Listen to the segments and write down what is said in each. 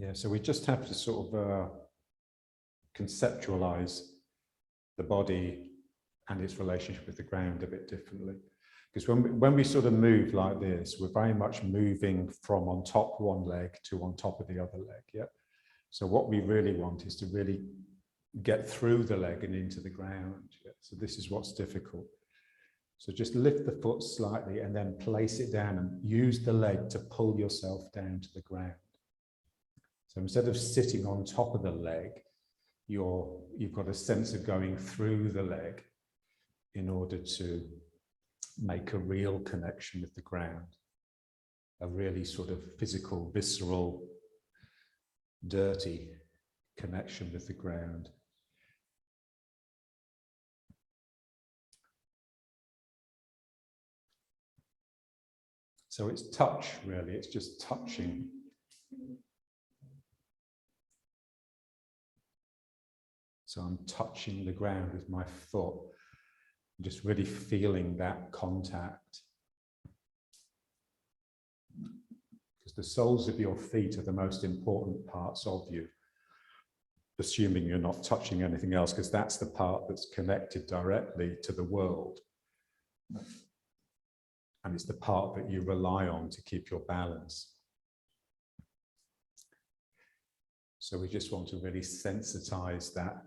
Yeah, so we just have to sort of conceptualize the body and its relationship with the ground a bit differently. Because when we sort of move like this, we're very much moving from on top one leg to on top of the other leg, yeah? So what we really want is to really get through the leg and into the ground. Yeah? So this is what's difficult. So just lift the foot slightly and then place it down and use the leg to pull yourself down to the ground. So instead of sitting on top of the leg, you've got a sense of going through the leg in order to make a real connection with the ground, a really sort of physical, visceral, dirty connection with the ground. So it's touch, really, it's just touching. So I'm touching the ground with my foot, just really feeling that contact. Because the soles of your feet are the most important parts of you, assuming you're not touching anything else, because that's the part that's connected directly to the world. And it's the part that you rely on to keep your balance. So we just want to really sensitize that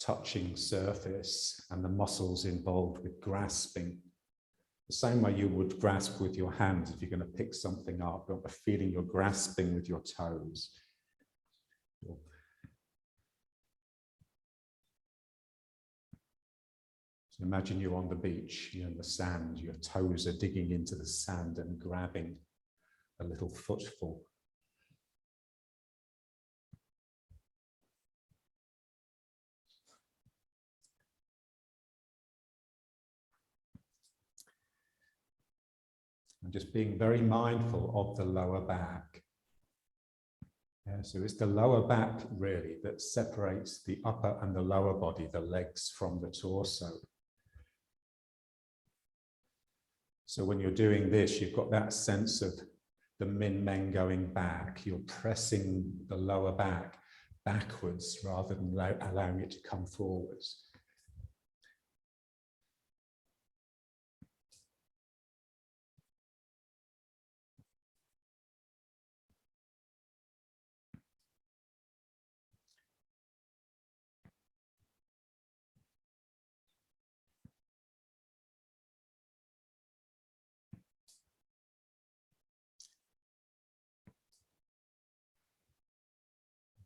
touching surface and the muscles involved with grasping. The same way you would grasp with your hands if you're going to pick something up, but the feeling you're grasping with your toes. So imagine you're on the beach, you're in the sand, your toes are digging into the sand and grabbing a little footful. And just being very mindful of the lower back. Yeah, so it's the lower back really that separates the upper and the lower body, the legs from the torso. So when you're doing this, you've got that sense of the min men going back. You're pressing the lower back backwards rather than allowing it to come forwards.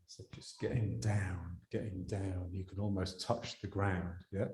So just getting down. You can almost touch the ground, yeah?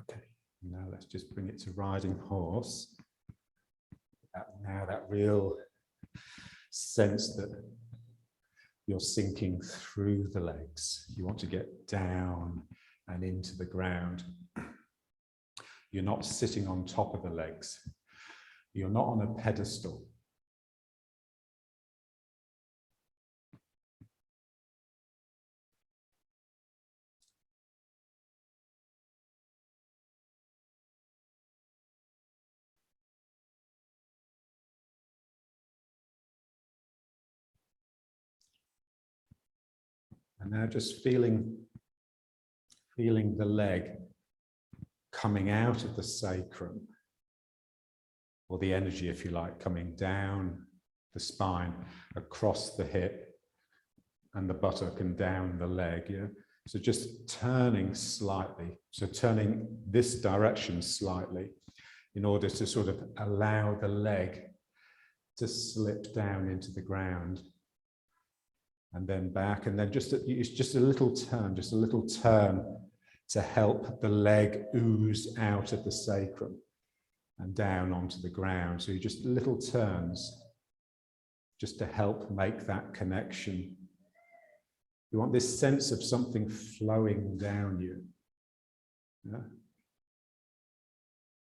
Okay, now let's just bring it to riding horse. Now that real sense that you're sinking through the legs. You want to get down and into the ground. You're not sitting on top of the legs. You're not on a pedestal. And now just feeling the leg coming out of the sacrum, or the energy, if you like, coming down the spine, across the hip and the buttock and down the leg. Yeah? So just turning slightly, so turning this direction slightly, in order to sort of allow the leg to slip down into the ground and then back, and then it's just a little turn, to help the leg ooze out of the sacrum and down onto the ground. So you just little turns just to help make that connection. You want this sense of something flowing down you. Yeah?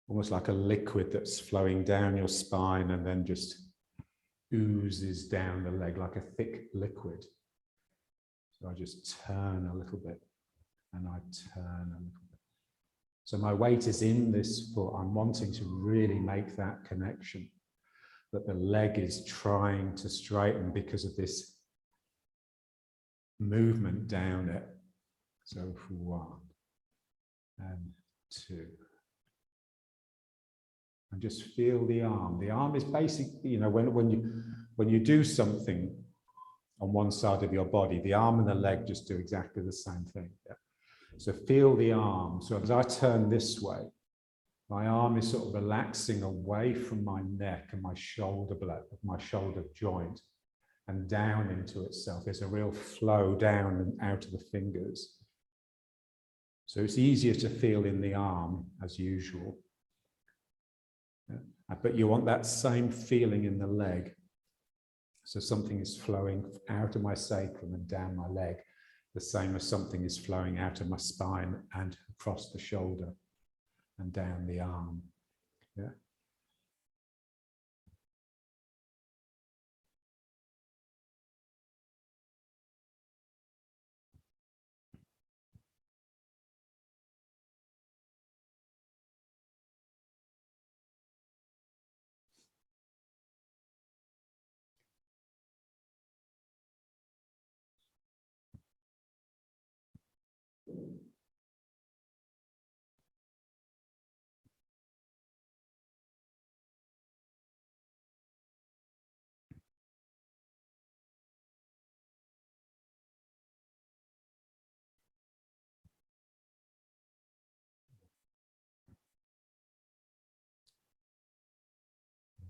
Almost like a liquid that's flowing down your spine and then just oozes down the leg like a thick liquid. So I just turn a little bit and I turn a little bit. So my weight is in this foot. I'm wanting to really make that connection, that the leg is trying to straighten because of this movement down it. So 1 and 2. And just feel the arm. The arm is basically, you know, when you do something on one side of your body, the arm and the leg just do exactly the same thing. Yeah? So feel the arm. So as I turn this way, my arm is sort of relaxing away from my neck and my shoulder joint and down into itself. There's a real flow down and out of the fingers. So it's easier to feel in the arm as usual. Yeah? But you want that same feeling in the leg. So something is flowing out of my sacrum and down my leg, the same as something is flowing out of my spine and across the shoulder and down the arm. Yeah.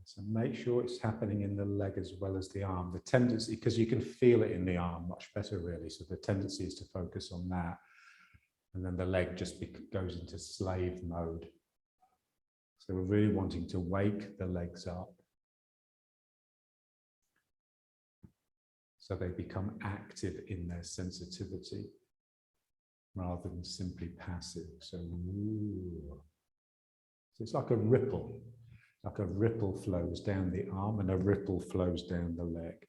So make sure it's happening in the leg as well as the arm. The tendency, because you can feel it in the arm much better really. So the tendency is to focus on that. And then the leg just goes into slave mode. So we're really wanting to wake the legs up, so they become active in their sensitivity rather than simply passive. So it's like a ripple. Like a ripple flows down the arm and a ripple flows down the leg.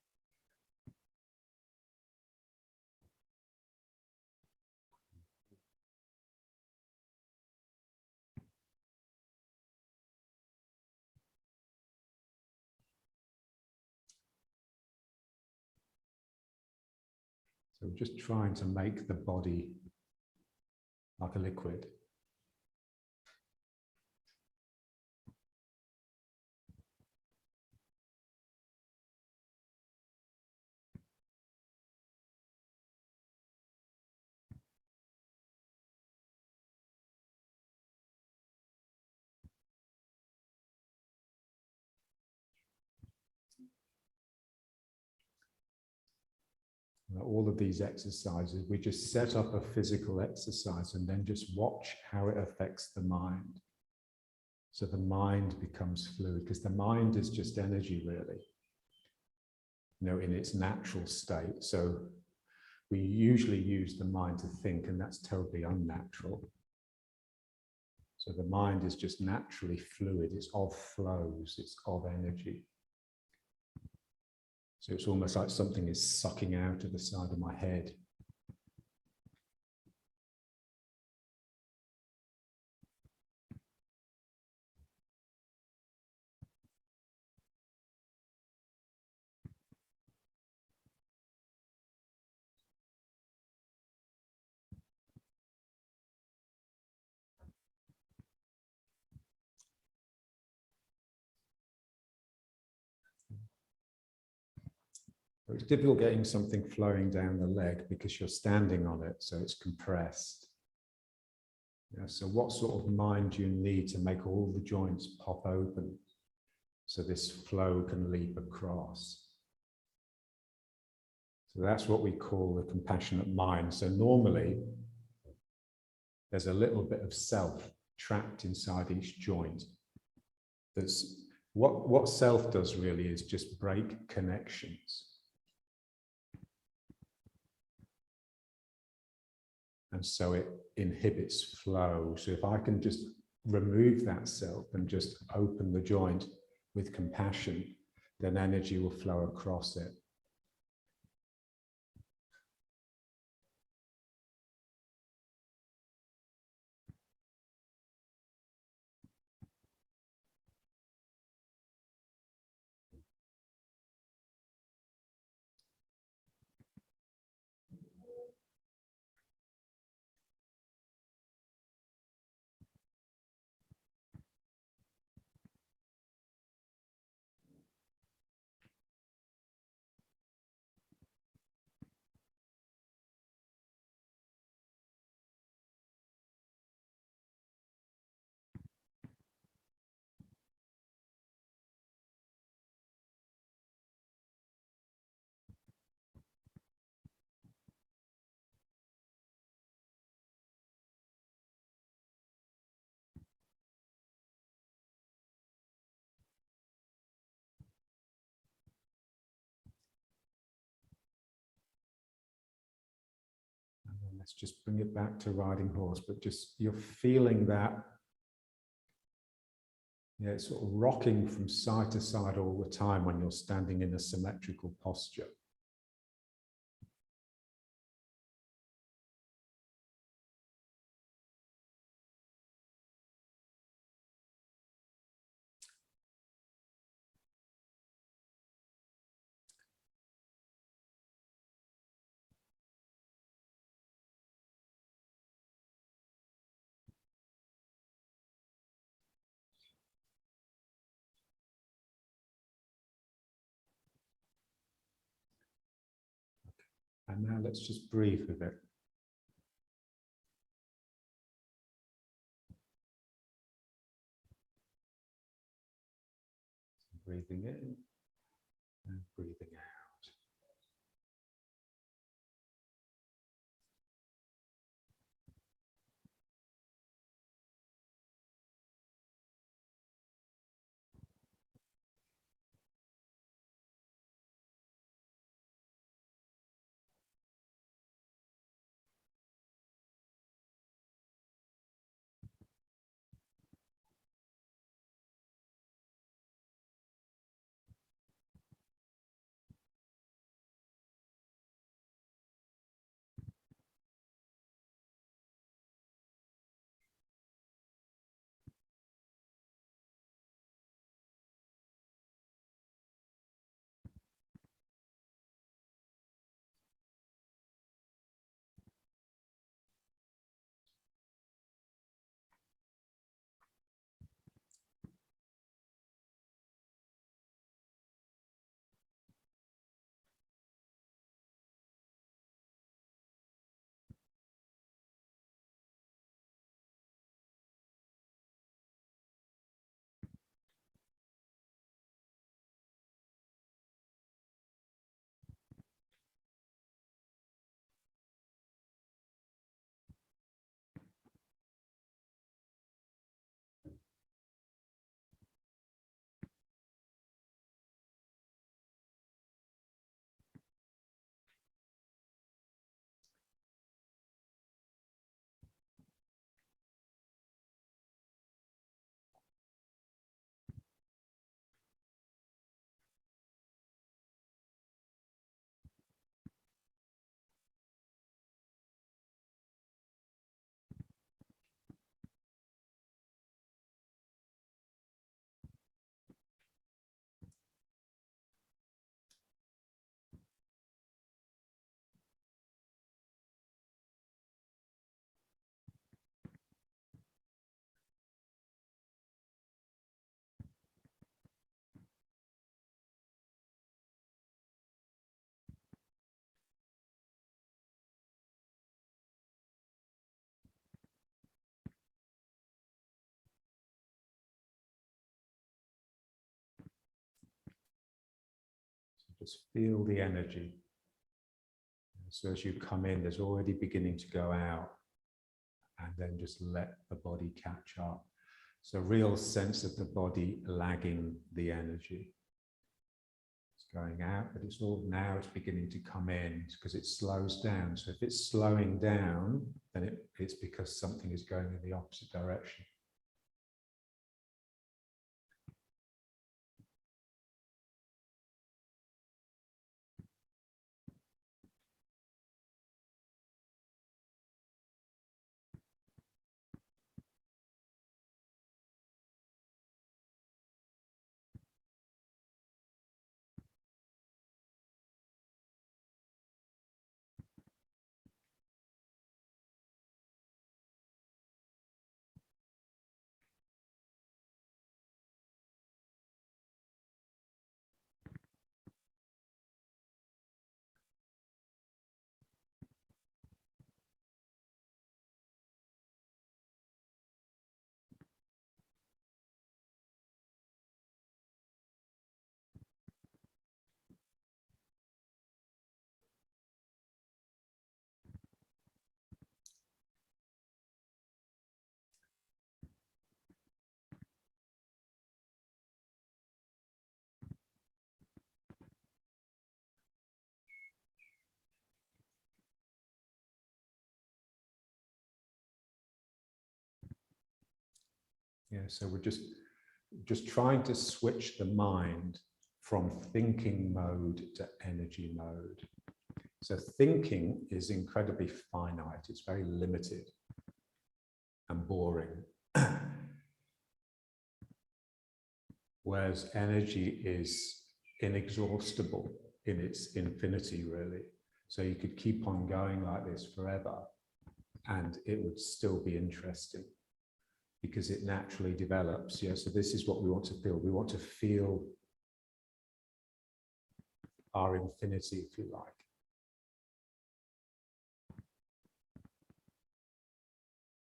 So we're just trying to make the body like a liquid. All of these exercises, we just set up a physical exercise and then just watch how it affects the mind. So the mind becomes fluid, because the mind is just energy really, you know, in its natural state. So we usually use the mind to think, and that's terribly unnatural. So the mind is just naturally fluid. It's of flows, it's of energy. So it's almost like something is sucking out of the side of my head. It's difficult getting something flowing down the leg because you're standing on it, so it's compressed. Yeah, so what sort of mind do you need to make all the joints pop open so this flow can leap across? So that's what we call the compassionate mind. So normally there's a little bit of self trapped inside each joint. That's what self does really is just break connections. And so it inhibits flow. So if I can just remove that self and just open the joint with compassion, then energy will flow across it. And then let's just bring it back to riding horse, but just you're feeling that, yeah, it's sort of rocking from side to side all the time when you're standing in a symmetrical posture. And now let's just breathe with it. Breathing in and breathing out. Just feel the energy. So as you come in, there's already beginning to go out, and then just let the body catch up. So real sense of the body lagging the energy. It's going out, but it's all now it's beginning to come in because it slows down. So if it's slowing down, then it's because something is going in the opposite direction. Yeah, so we're just trying to switch the mind from thinking mode to energy mode. So thinking is incredibly finite, it's very limited and boring. Whereas energy is inexhaustible in its infinity, really. So you could keep on going like this forever and it would still be interesting, because it naturally develops. Yeah, so this is what we want to feel. We want to feel our infinity, if you like.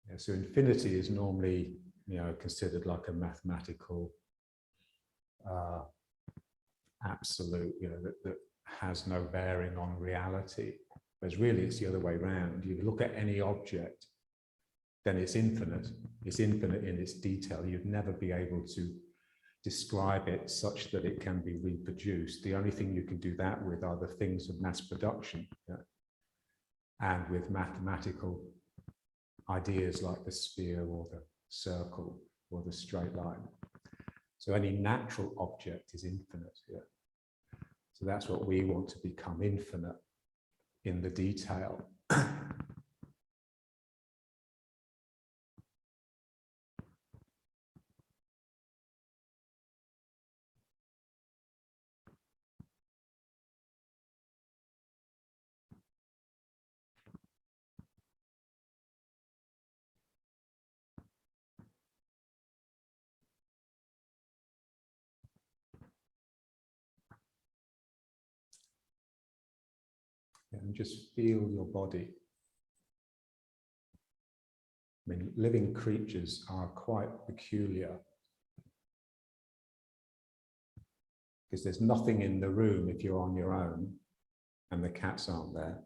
Yeah, so infinity is normally, considered like a mathematical absolute, that has no bearing on reality. Whereas really it's the other way around. You look at any object, then it's infinite. It's infinite in its detail. You'd never be able to describe it such that it can be reproduced. The only thing you can do that with are the things of mass production, and with mathematical ideas like the sphere or the circle or the straight line. So any natural object is infinite. Yeah. So that's what we want to become, infinite in the detail. And just feel your body. I mean, living creatures are quite peculiar, because there's nothing in the room if you're on your own and the cats aren't there.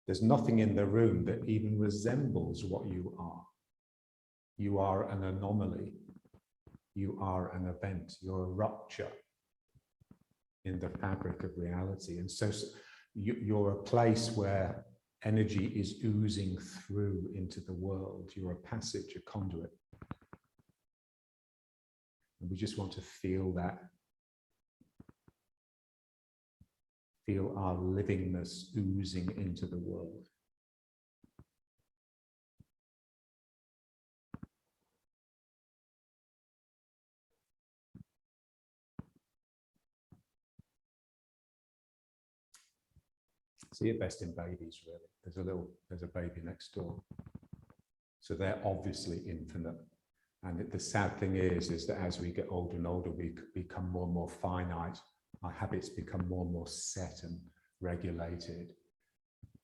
There's nothing in the room that even resembles what you are. You are an anomaly. You are an event. You're a rupture in the fabric of reality. And so you're a place where energy is oozing through into the world. You're a passage, a conduit. And we just want to feel that. Feel our livingness oozing into the world. See it best in babies, really. There's a baby next door. So they're obviously infinite. And the sad thing is that as we get older and older, we become more and more finite. Our habits become more and more set and regulated,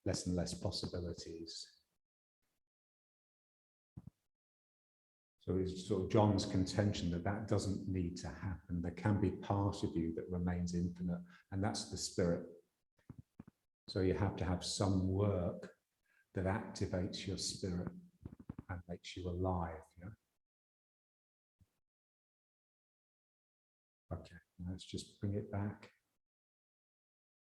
less and less possibilities. So it's sort of John's contention that that doesn't need to happen. There can be part of you that remains infinite, and that's the spirit. So you have to have some work that activates your spirit and makes you alive. Yeah? Okay, let's just bring it back.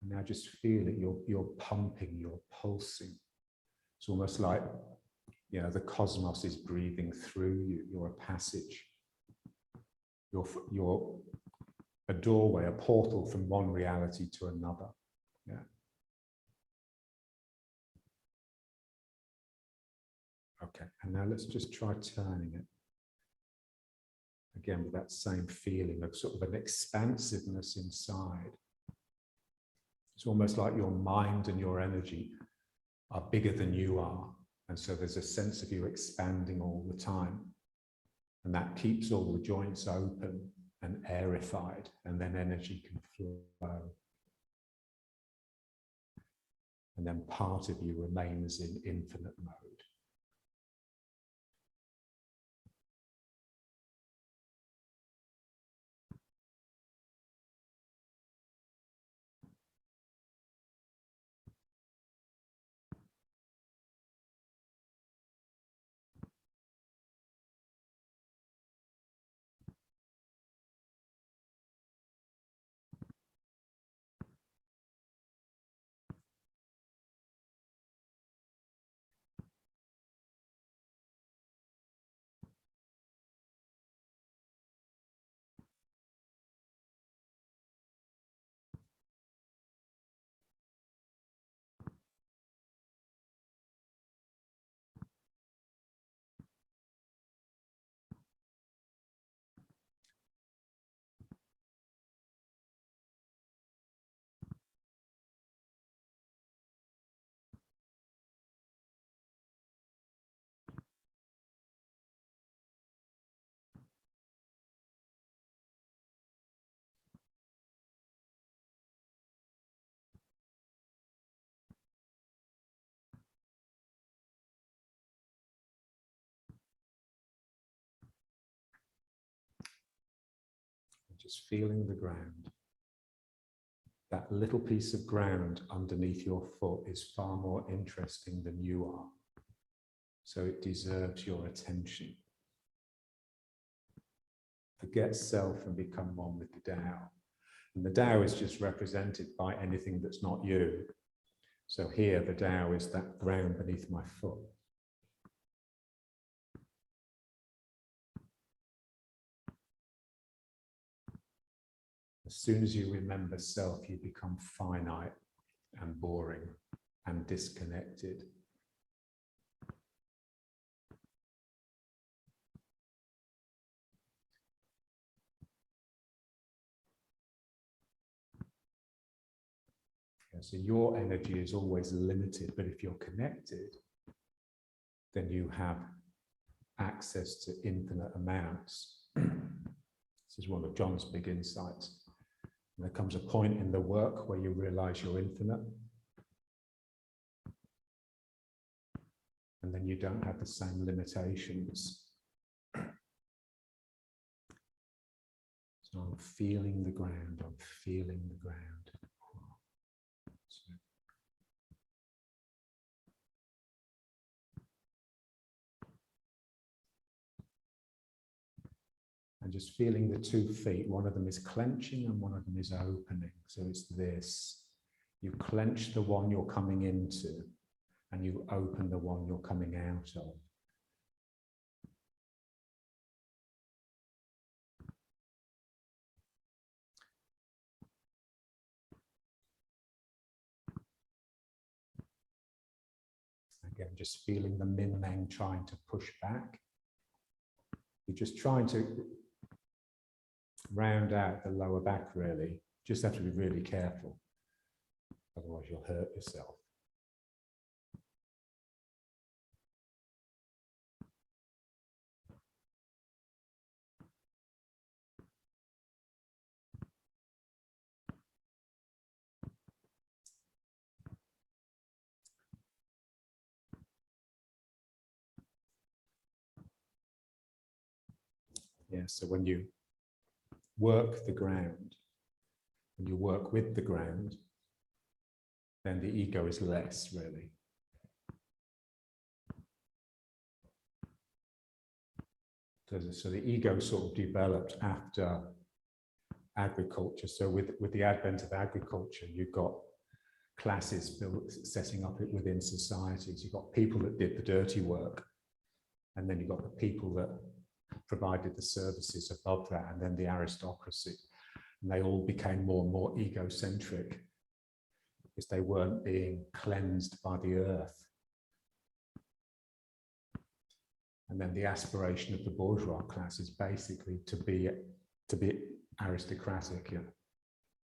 And now just feel it, you're pumping, you're pulsing. It's almost like, you know, the cosmos is breathing through you. You're a passage. You're a doorway, a portal from one reality to another. Yeah. Okay, and now let's just try turning it. Again, with that same feeling of sort of an expansiveness inside. It's almost like your mind and your energy are bigger than you are. And so there's a sense of you expanding all the time. And that keeps all the joints open and aerified, and then energy can flow. And then part of you remains in infinite mode. Just feeling the ground. That little piece of ground underneath your foot is far more interesting than you are. So it deserves your attention. Forget self and become one with the Tao. And the Tao is just represented by anything that's not you. So here the Tao is that ground beneath my foot. As soon as you remember self, you become finite and boring and disconnected. Yeah, so your energy is always limited, but if you're connected, then you have access to infinite amounts. This is one of John's big insights. And there comes a point in the work where you realize you're infinite. And then you don't have the same limitations. So I'm feeling the ground, I'm feeling the ground. And just feeling the 2 feet, one of them is clenching and one of them is opening. So it's this, you clench the one you're coming into and you open the one you're coming out of. Again, just feeling the min-meng trying to push back. You're just trying to round out the lower back, really. Just have to be really careful. Otherwise you'll hurt yourself. Yeah, so when you work the ground, when you work with the ground, then the ego is less, really. So the ego sort of developed after agriculture. So with the advent of agriculture, you've got classes built, setting up it within societies. You've got people that did the dirty work, and then you've got the people that provided the services above that, and then the aristocracy. And they all became more and more egocentric because they weren't being cleansed by the earth. And then the aspiration of the bourgeois class is basically to be aristocratic, yeah,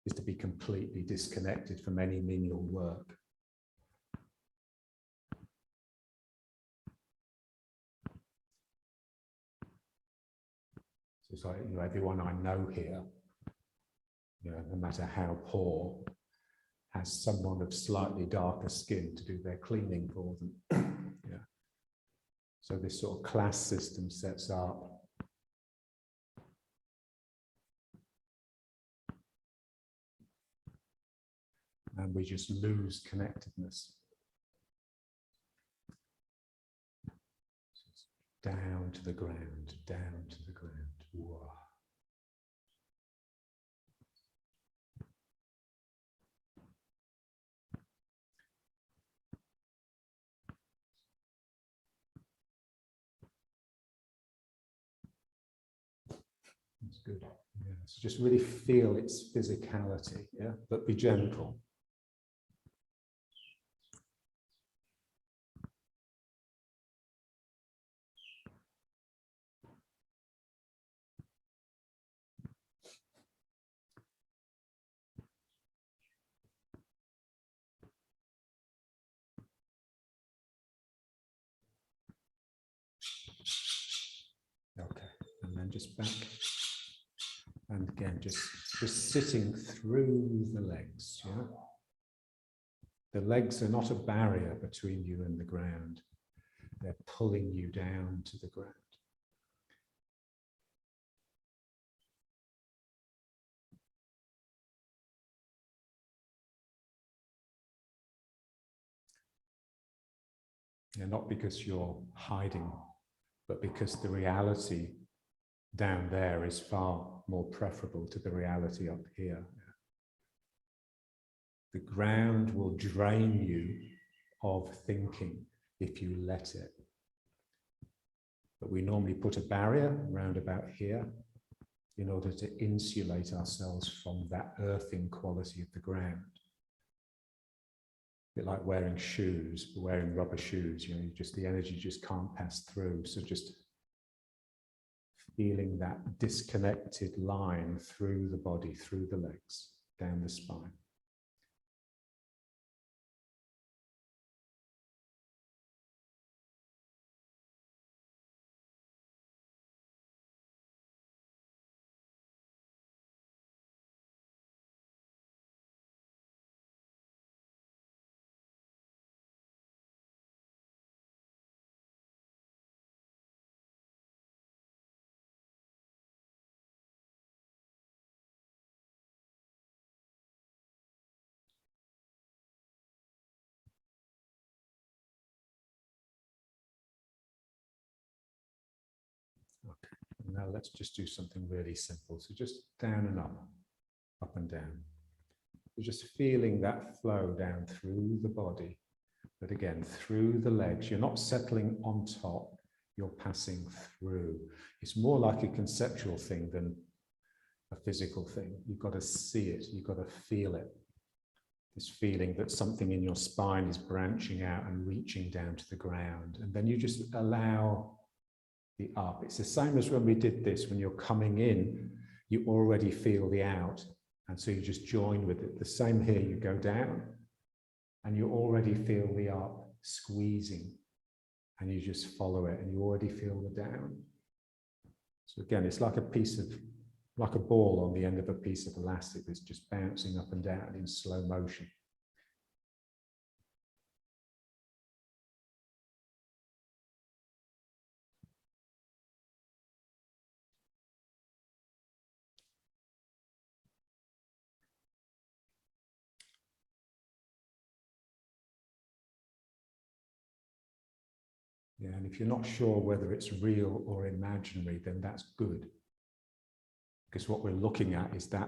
is to be completely disconnected from any menial work. So it's like, you know, everyone I know here, you know, no matter how poor, has someone of slightly darker skin to do their cleaning for them. Yeah. So this sort of class system sets up. And we just lose connectedness. Down to the ground, down to the ground. Whoa. That's good. Yeah. So just really feel its physicality, yeah, but be gentle. Okay, and then just back. And again, just sitting through the legs, yeah? The legs are not a barrier between you and the ground. They're pulling you down to the ground. Yeah, not because you're hiding, but because the reality down there is far more preferable to the reality up here. The ground will drain you of thinking if you let it. But we normally put a barrier around about here in order to insulate ourselves from that earthing quality of the ground. A bit like wearing shoes, wearing rubber shoes, you know, the energy just can't pass through. So just feeling that disconnected line through the body, through the legs, down the spine. Okay, and now let's just do something really simple. So just down and up and down. You're just feeling that flow down through the body, but again, through the legs. You're not settling on top, you're passing through. It's more like a conceptual thing than a physical thing. You've got to see it, you've got to feel it. This feeling that something in your spine is branching out and reaching down to the ground. And then you just allow the up. It's the same as when we did this. When you're coming in, you already feel the out. And so you just join with it. The same here, you go down and you already feel the up squeezing and you just follow it and you already feel the down. So again, it's like like a ball on the end of a piece of elastic that's just bouncing up and down in slow motion. Yeah, and if you're not sure whether it's real or imaginary, then that's good. Because what we're looking at is that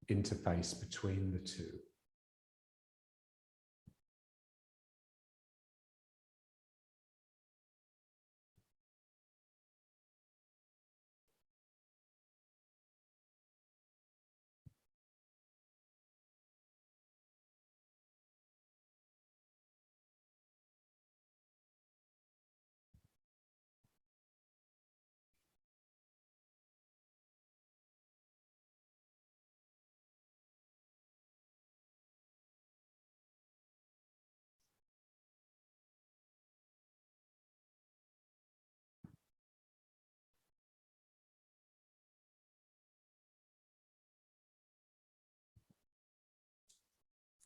interface between the two.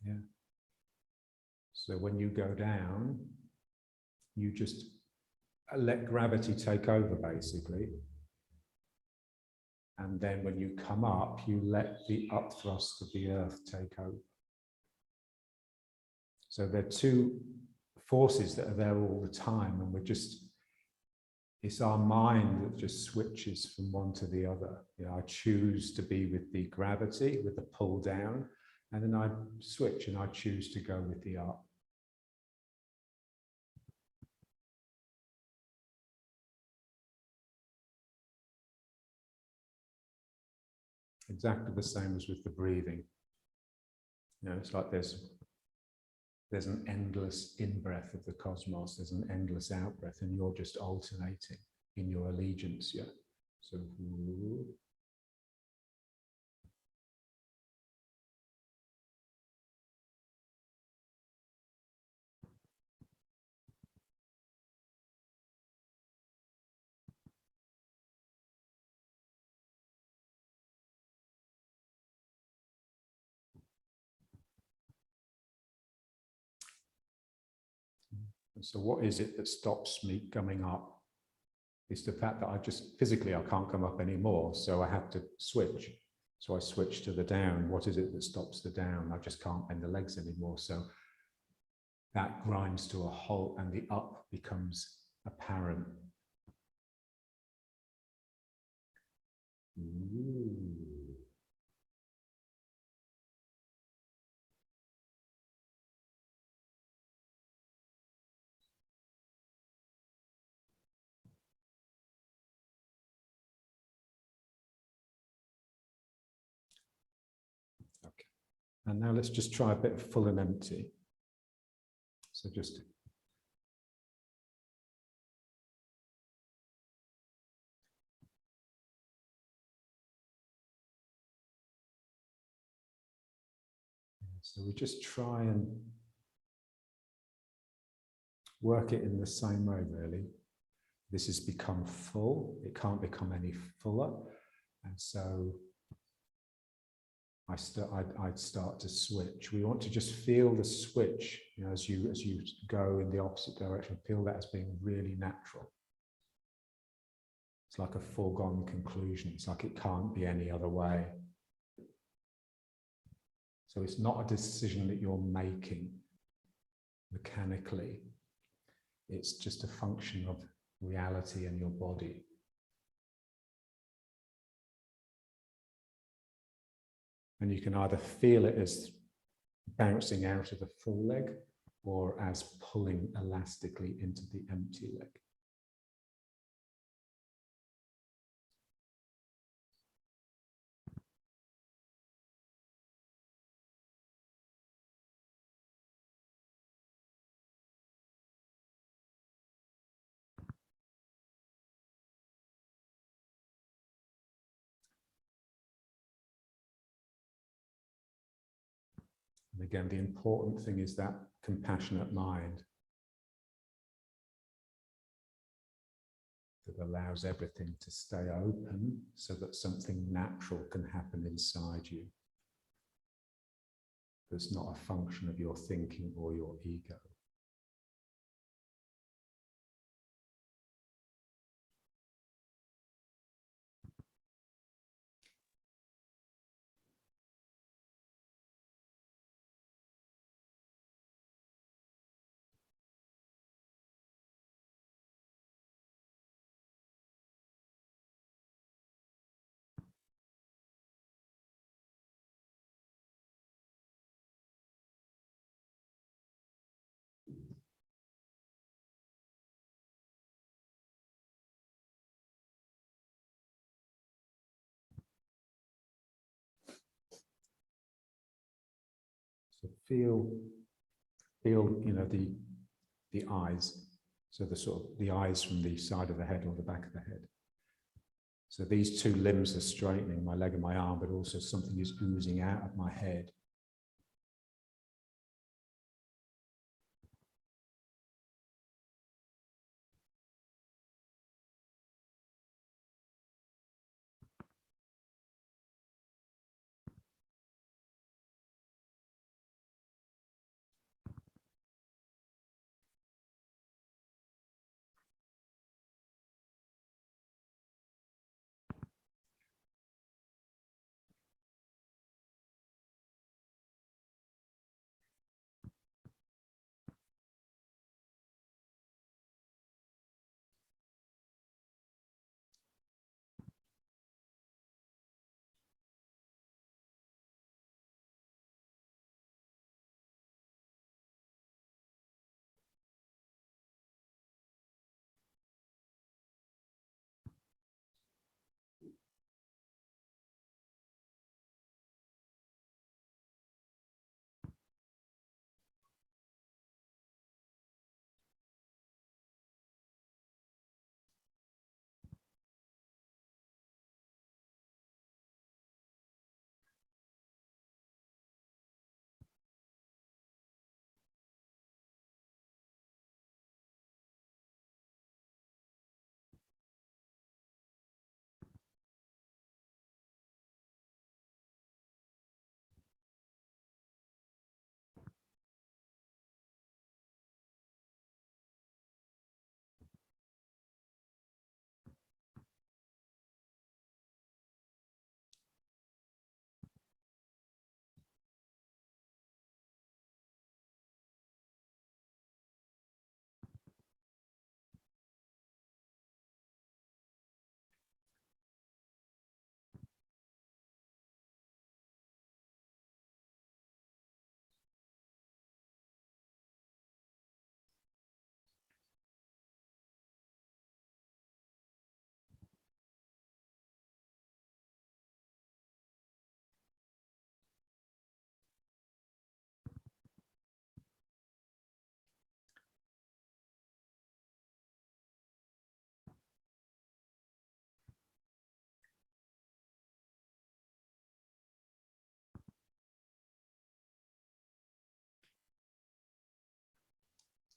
Yeah. So when you go down, you just let gravity take over, basically. And then when you come up, you let the upthrust of the earth take over. So there are two forces that are there all the time, and it's our mind that just switches from one to the other. You know, I choose to be with the gravity, with the pull down, and then I switch and I choose to go with the up. Exactly the same as with the breathing. You know, it's like there's an endless in-breath of the cosmos, there's an endless out-breath, and you're just alternating in your allegiance, yeah? So, so what is it that stops me coming up? It's the fact that I just physically I can't come up anymore, so I have to switch. So I switch to the down. What is it that stops the down? I just can't bend the legs anymore. So that grinds to a halt, and the up becomes apparent. Ooh. Okay. And now let's just try a bit of full and empty. So just so we just try and work it in the same way, really. This has become full. It can't become any fuller. And so I'd start to switch. We want to just feel the switch, you know, as you go in the opposite direction, feel that as being really natural. It's like a foregone conclusion. It's like it can't be any other way. So it's not a decision that you're making mechanically. It's just a function of reality and your body. And you can either feel it as bouncing out of the full leg or as pulling elastically into the empty leg. And again, the important thing is that compassionate mind that allows everything to stay open so that something natural can happen inside you. That's not a function of your thinking or your ego. So feel, you know, the eyes. So the sort of the eyes from the side of the head or the back of the head. So these two limbs are straightening, my leg and my arm, but also something is oozing out of my head.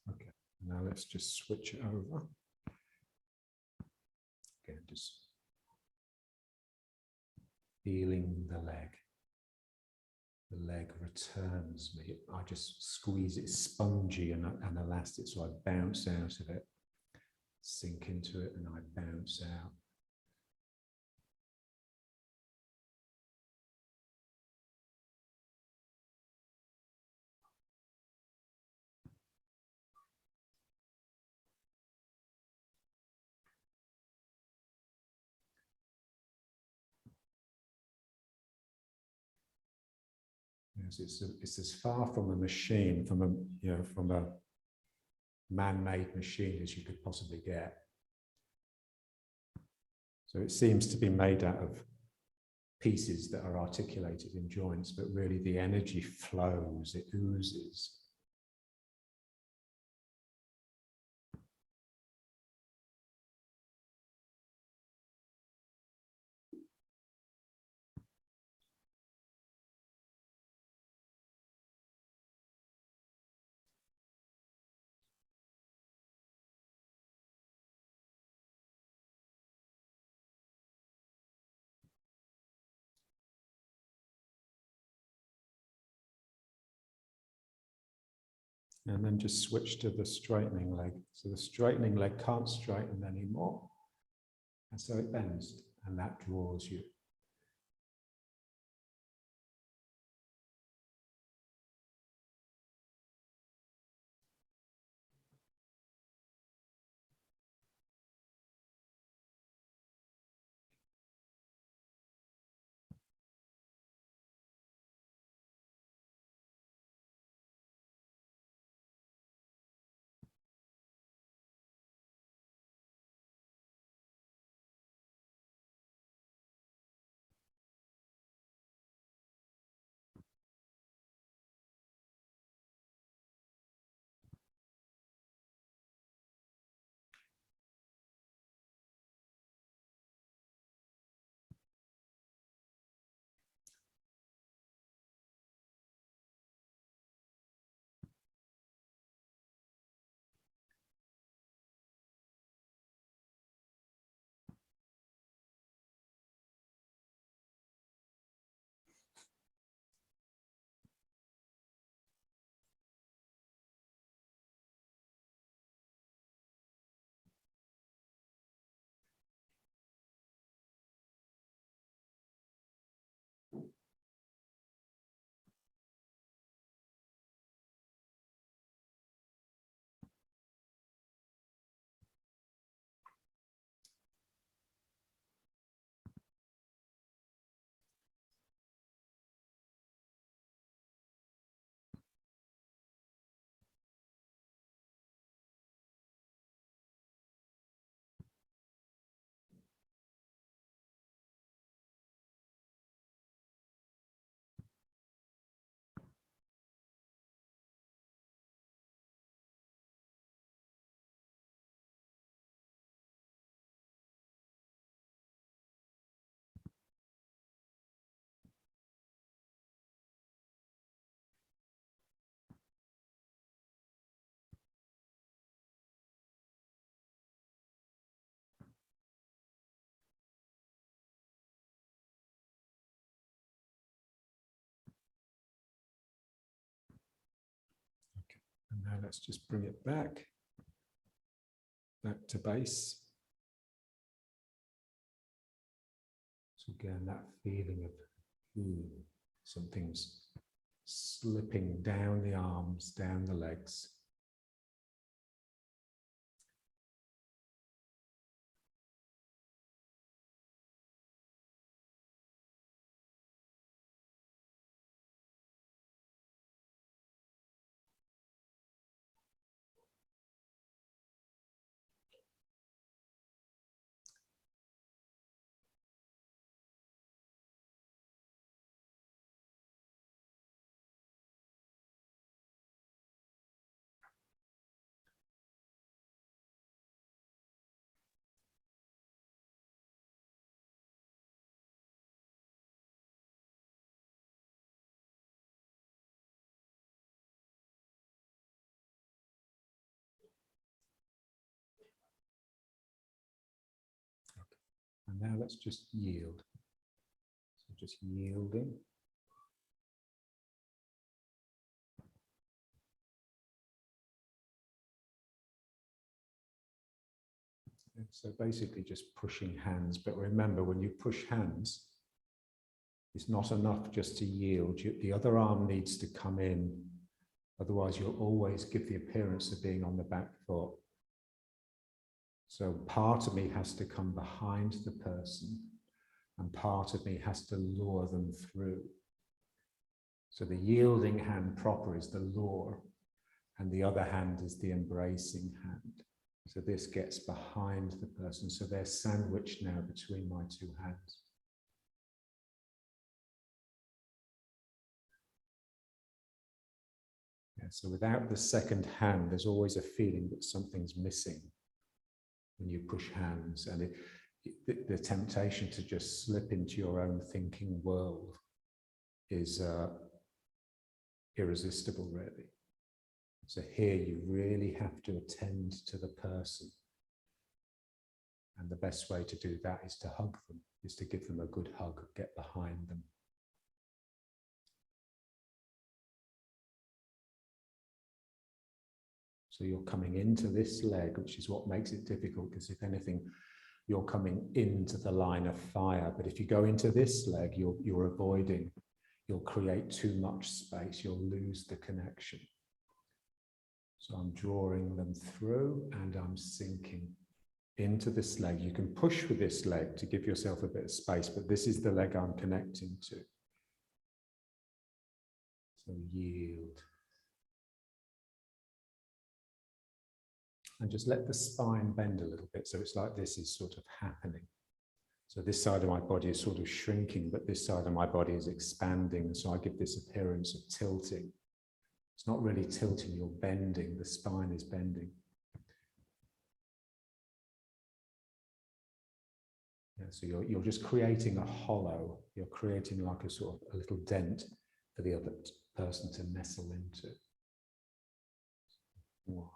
Okay, now let's just switch it over. Again, just feeling the leg. The leg returns me. I just squeeze it. It's spongy and elastic, so I bounce out of it, sink into it, and I bounce out. Yes, it's as far from a machine, from a man-made machine as you could possibly get. So it seems to be made out of pieces that are articulated in joints, but really the energy flows, it oozes. And then just switch to the straightening leg. So the straightening leg can't straighten anymore. And so it bends, and that draws you. And let's just bring it back to base. So again, that feeling of something's slipping down the arms, down the legs. And now let's just yield. So just yielding. And so basically just pushing hands. But remember, when you push hands, it's not enough just to yield. The other arm needs to come in. Otherwise, you'll always give the appearance of being on the back foot. So part of me has to come behind the person, and part of me has to lure them through. So the yielding hand proper is the lure, and the other hand is the embracing hand. So this gets behind the person. So they're sandwiched now between my two hands. Yeah, so without the second hand, there's always a feeling that something's missing when you push hands, and the temptation to just slip into your own thinking world is irresistible, really. So here you really have to attend to the person. And the best way to do that is to hug them, is to give them a good hug, get behind them. So you're coming into this leg, which is what makes it difficult, because if anything, you're coming into the line of fire. But if you go into this leg, you're avoiding, you'll create too much space, you'll lose the connection. So I'm drawing them through and I'm sinking into this leg. You can push with this leg to give yourself a bit of space, but this is the leg I'm connecting to. So yield. And just let the spine bend a little bit. So it's like this is sort of happening. So this side of my body is sort of shrinking, but this side of my body is expanding. So I give this appearance of tilting. It's not really tilting, you're bending. The spine is bending. Yeah, so you're just creating a hollow. You're creating like a sort of a little dent for the other person to nestle into. One.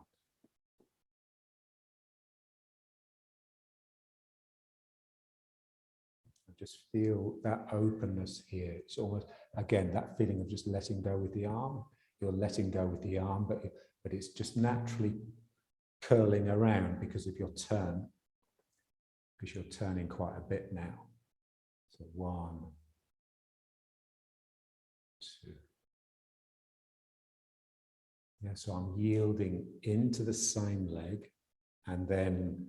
Just feel that openness here. It's almost, again, that feeling of just letting go with the arm. You're letting go with the arm, but it's just naturally curling around because of your turn, because you're turning quite a bit now. So 1, 2. Yeah, so I'm yielding into the same leg, and then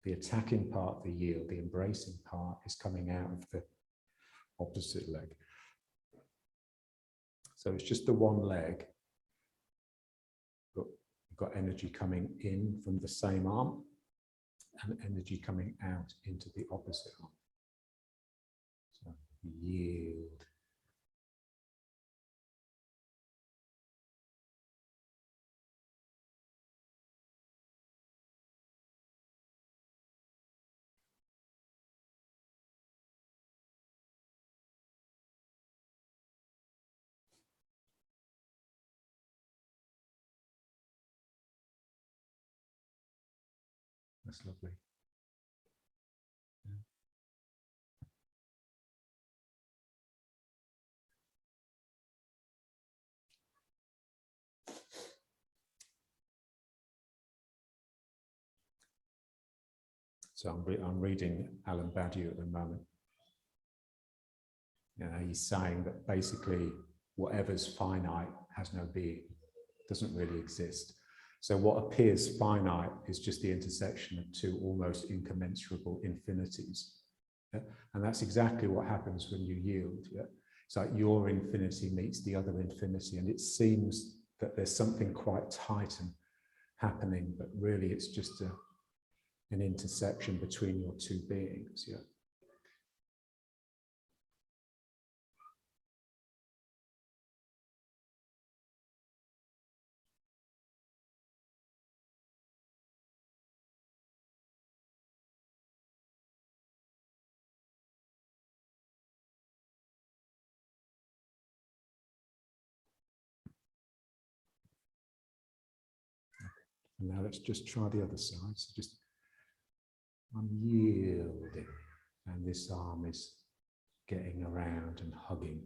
the attacking part, the yield, the embracing part is coming out of the opposite leg. So it's just the one leg. You've got energy coming in from the same arm and energy coming out into the opposite arm. So yield. That's lovely. Yeah. So I'm reading Alan Badiou at the moment. He's saying that basically whatever's finite has no being, doesn't really exist. So what appears finite is just the intersection of two almost incommensurable infinities. Yeah? And that's exactly what happens when you yield. Yeah? It's like your infinity meets the other infinity, and it seems that there's something quite Titan happening, but really it's just an intersection between your two beings. Yeah. And now let's just try the other side. So just, I'm yielding, and this arm is getting around and hugging.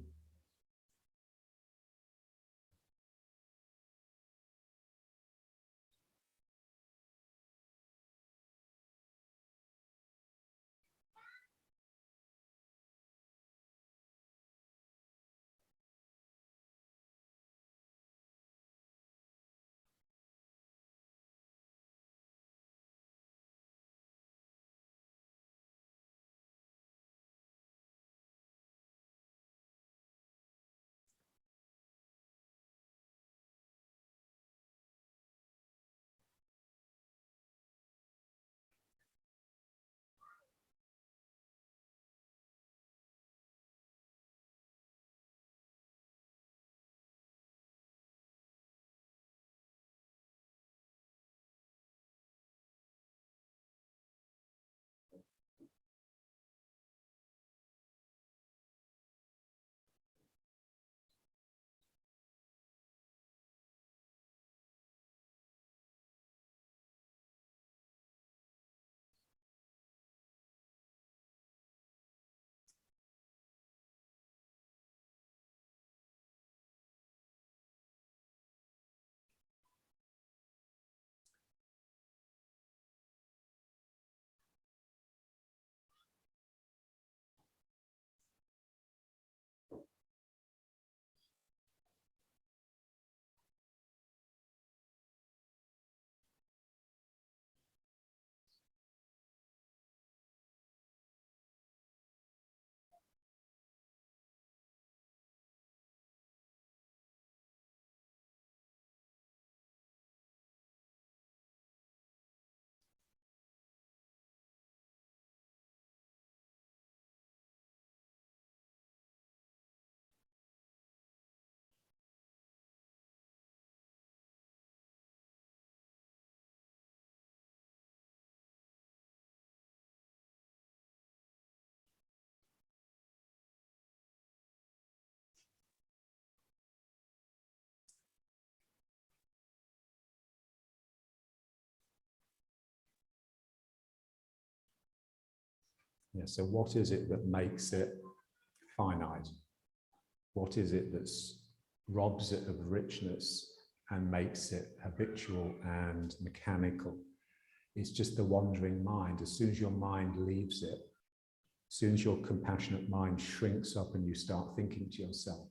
Yeah, so what is it that makes it finite? What is it that robs it of richness and makes it habitual and mechanical? It's just the wandering mind. As soon as your mind leaves it, as soon as your compassionate mind shrinks up and you start thinking to yourself,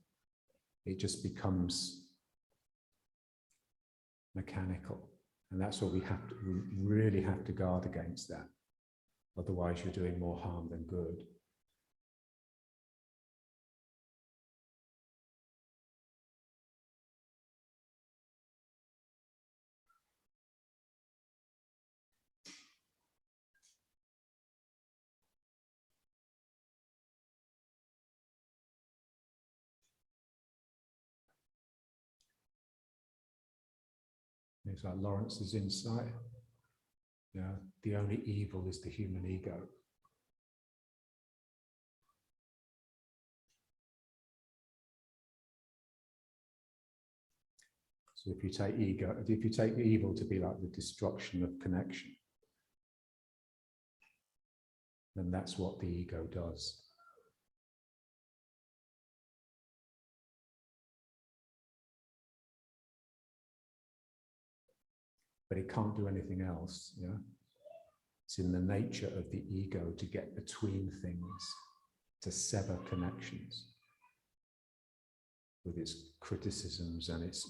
it just becomes mechanical. And that's what we really have to guard against that. Otherwise, you're doing more harm than good. It's like Lawrence's insight. Yeah, the only evil is the human ego. So if you take evil to be like the destruction of connection, then that's what the ego does. But it can't do anything else, yeah? It's in the nature of the ego to get between things, to sever connections with its criticisms and its,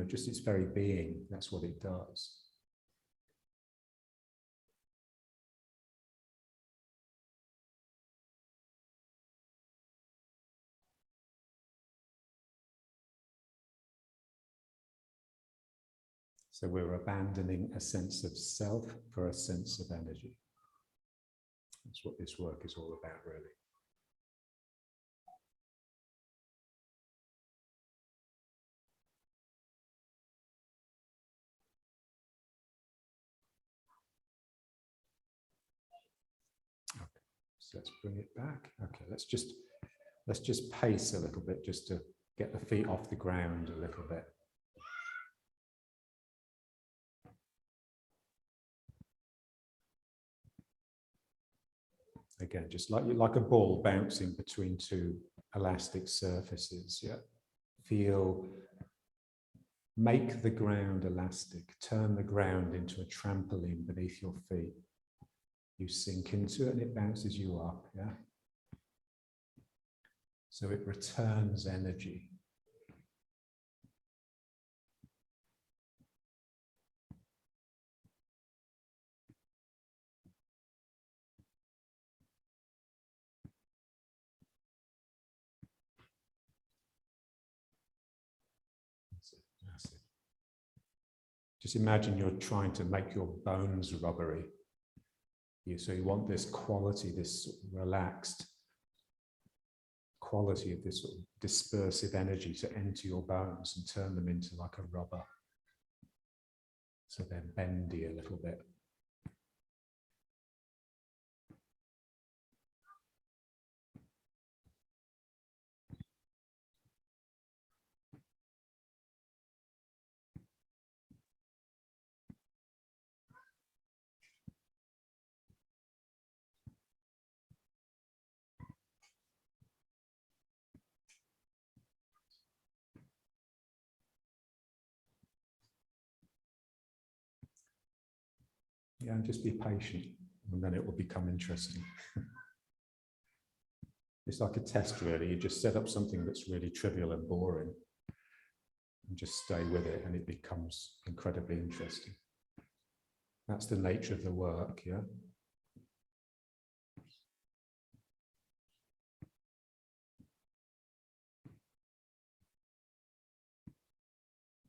just its very being. That's what it does. So we're abandoning a sense of self for a sense of energy. That's what this work is all about, really. Okay, so let's bring it back. Okay, let's just pace a little bit, just to get the feet off the ground a little bit. Again, just like a ball bouncing between two elastic surfaces. Yeah, make the ground elastic, turn the ground into a trampoline beneath your feet. You sink into it and it bounces you up. Yeah, so it returns energy. That's it. Just imagine you're trying to make your bones rubbery. So you want this quality, this relaxed quality of this sort of dispersive energy to enter your bones and turn them into like a rubber. So they're bendy a little bit. Yeah, and just be patient, and then it will become interesting. It's like a test, really. You just set up something that's really trivial and boring, and just stay with it, and it becomes incredibly interesting. That's the nature of the work, yeah?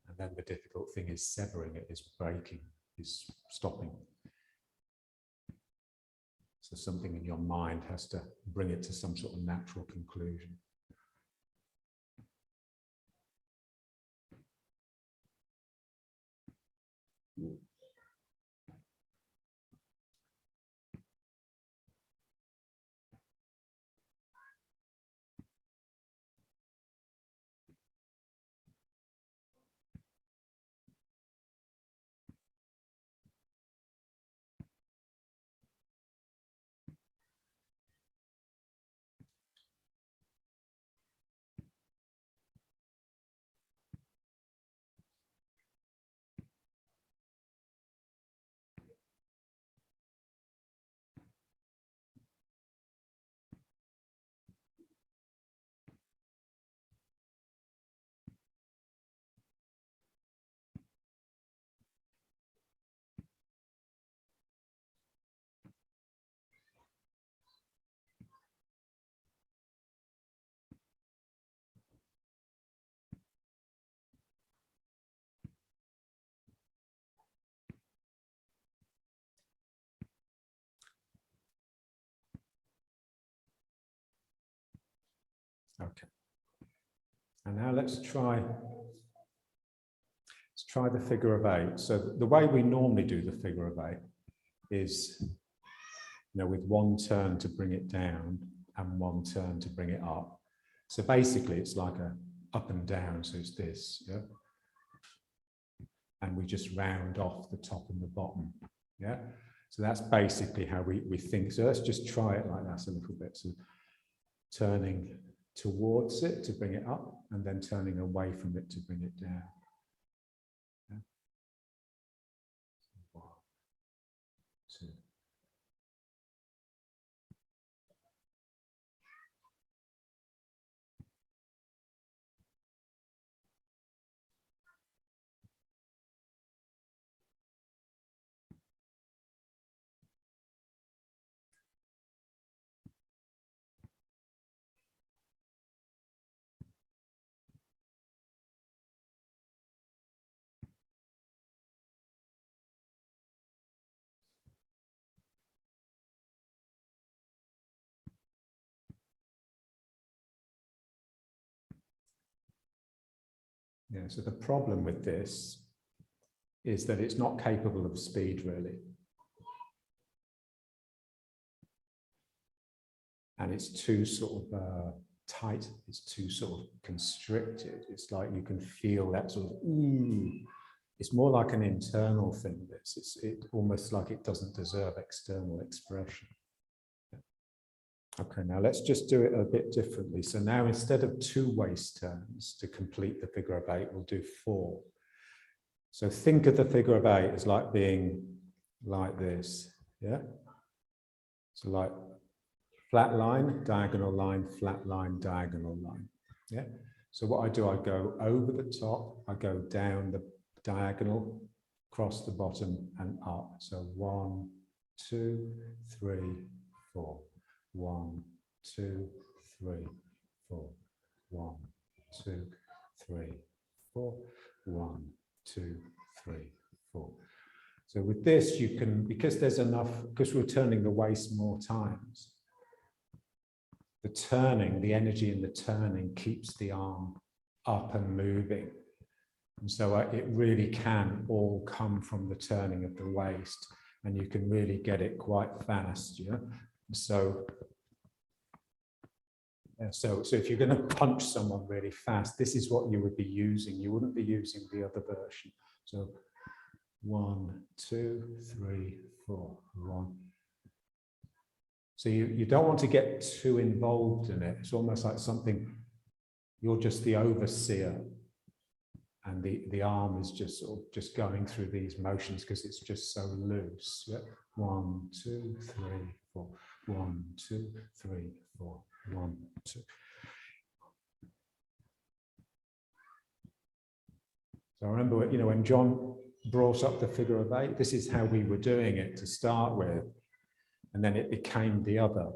And then the difficult thing is severing it, is breaking, is stopping. So something in your mind has to bring it to some sort of natural conclusion. Okay. And now let's try the figure of 8. So the way we normally do the figure of 8 is, with one turn to bring it down and one turn to bring it up. So basically it's like a up and down, so it's this, yeah? And we just round off the top and the bottom, yeah? So that's basically how we think. So let's just try it like that a little bit. So turning towards it to bring it up, and then turning away from it to bring it down. Yeah. 1, 2, Yeah, so the problem with this is that it's not capable of speed, really. And it's too sort of tight, it's too sort of constricted. It's like you can feel that sort of, ooh. It's more like an internal thing, this. It's almost like it doesn't deserve external expression. Okay, now let's just do it a bit differently. So now instead of 2 waist turns to complete the figure of 8, we'll do 4. So think of the figure of 8 as like being like this, yeah? So like flat line, diagonal line, flat line, diagonal line, yeah? So what I do, I go over the top, I go down the diagonal, across the bottom and up. So 1, 2, 3, 4. 1, 2, 3, 4. 1, 2, 3, 4. 1, 2, 3, 4. So with this, you can, because there's enough, because we're turning the waist more times, the turning, the energy in the turning keeps the arm up and moving. And so it really can all come from the turning of the waist, and you can really get it quite fast, yeah? So if you're going to punch someone really fast, this is what you would be using. You wouldn't be using the other version. So 1, 2, 3, 4, 1. So you don't want to get too involved in it. It's almost like something, you're just the overseer, and the arm is just sort of just going through these motions because it's just so loose. Yeah? 1, 2, 3, 4. 1, 2, 3, 4. 1, 2. So I remember, when John brought up the figure of 8, this is how we were doing it to start with, and then it became the other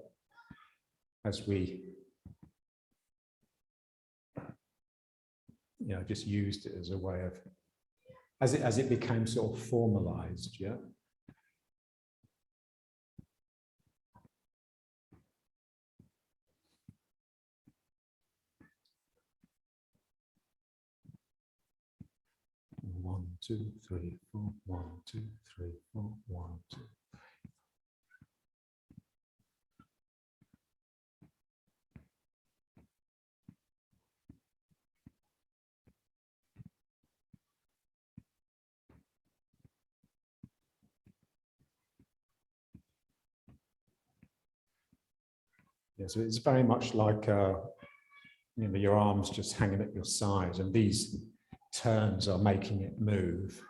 as we, just used it as a way of, as it became sort of formalized, yeah. 1, 2, 3, 4. 1, 2, 3, 4. 1, 2. Yeah, so it's very much like your arms just hanging at your side, and these turns are making it move.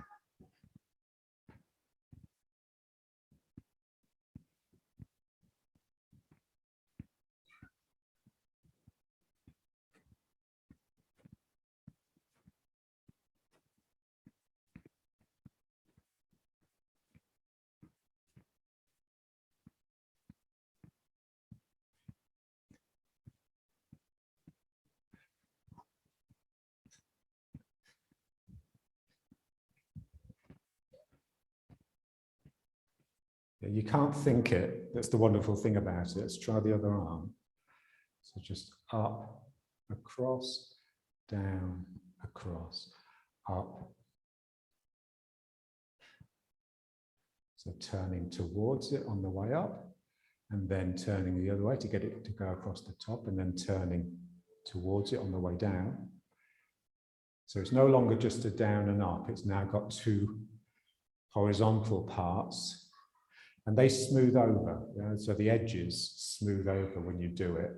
You can't think it. That's the wonderful thing about it. Let's try the other arm. So just up, across, down, across, up. So turning towards it on the way up, and then turning the other way to get it to go across the top, and then turning towards it on the way down. So it's no longer just a down and up. It's now got 2 horizontal parts. And they smooth over, so the edges smooth over when you do it.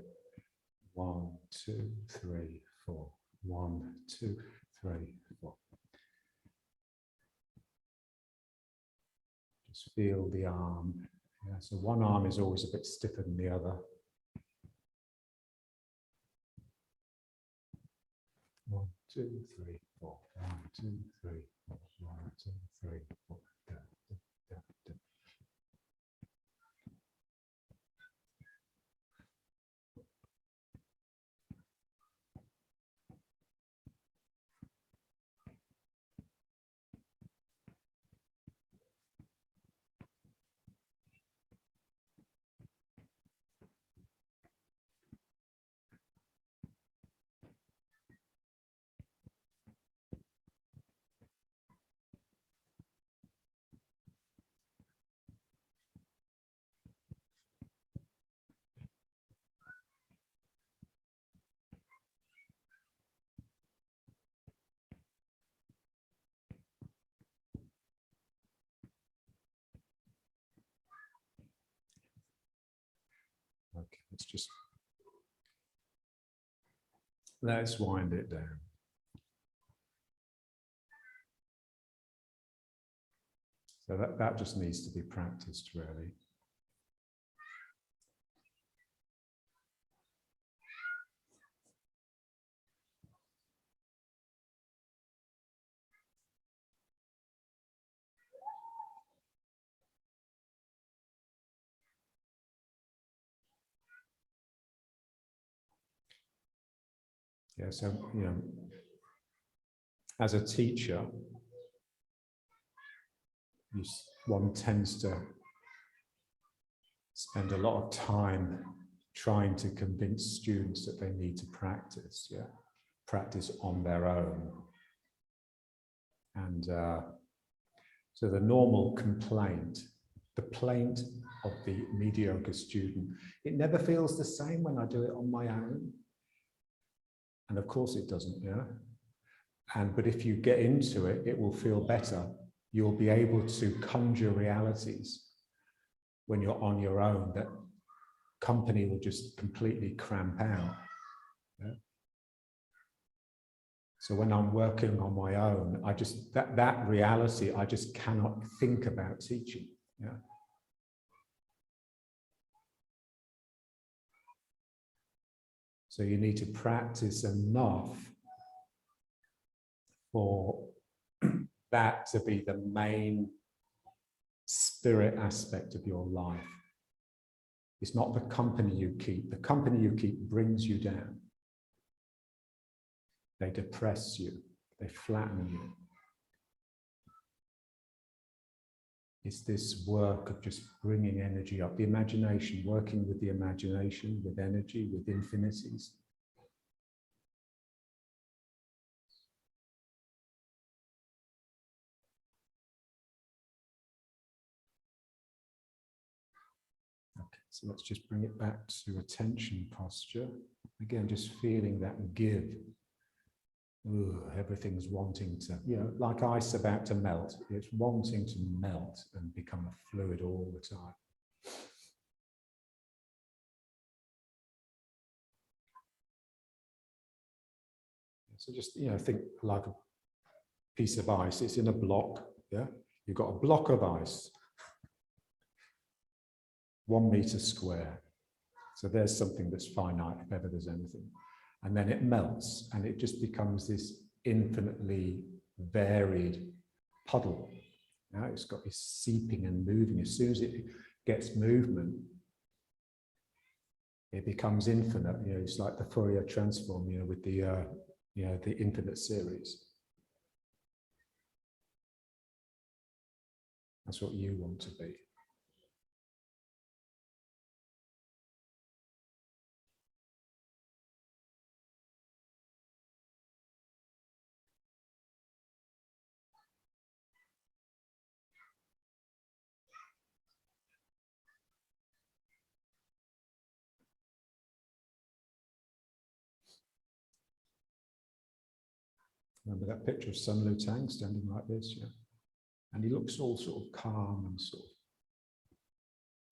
1, 2, 3, 4. 1, 2, 3, 4. Just feel the arm. Yeah, so one arm is always a bit stiffer than the other. 1, 2, 3, 4. 1, 2, 3, 4. 1, 2, 3, 4. Da, da, da, da. Okay, let's wind it down. So that just needs to be practiced, really. Yeah, so, you know, as a teacher, one tends to spend a lot of time trying to convince students that they need to practice, practice on their own. And so the normal complaint, the plaint of the mediocre student, it never feels the same when I do it on my own. And of course it doesn't, but if you get into it, it will feel better. You'll be able to conjure realities when you're on your own that company will just completely cramp out. So when I'm working on my own, I just, that reality, I just cannot think about teaching. So you need to practice enough for that to be the main spirit aspect of your life. It's not the company you keep. The company you keep brings you down. They depress you. They flatten you. It's this work of just bringing energy up. The imagination, working with the imagination, with energy, with infinities. So let's just bring it back to attention posture. Again, just feeling that give. Ooh, everything's wanting to, like ice about to melt. It's wanting to melt and become a fluid all the time. So just, think like a piece of ice. It's in a block, You've got a block of ice. 1 meter square. So there's something that's finite, if ever there's anything. And then it melts and it just becomes this infinitely varied puddle. Now it's got this seeping and moving. As soon as it gets movement, it becomes infinite. It's like the Fourier transform, with the infinite series. That's what you want to be. Remember that picture of Sun Lutang standing like this, And he looks all sort of calm and sort of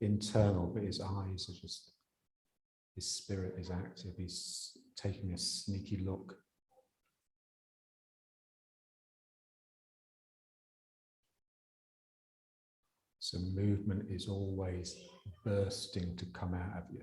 internal, but his eyes are just, his spirit is active. He's taking a sneaky look. So movement is always bursting to come out of you.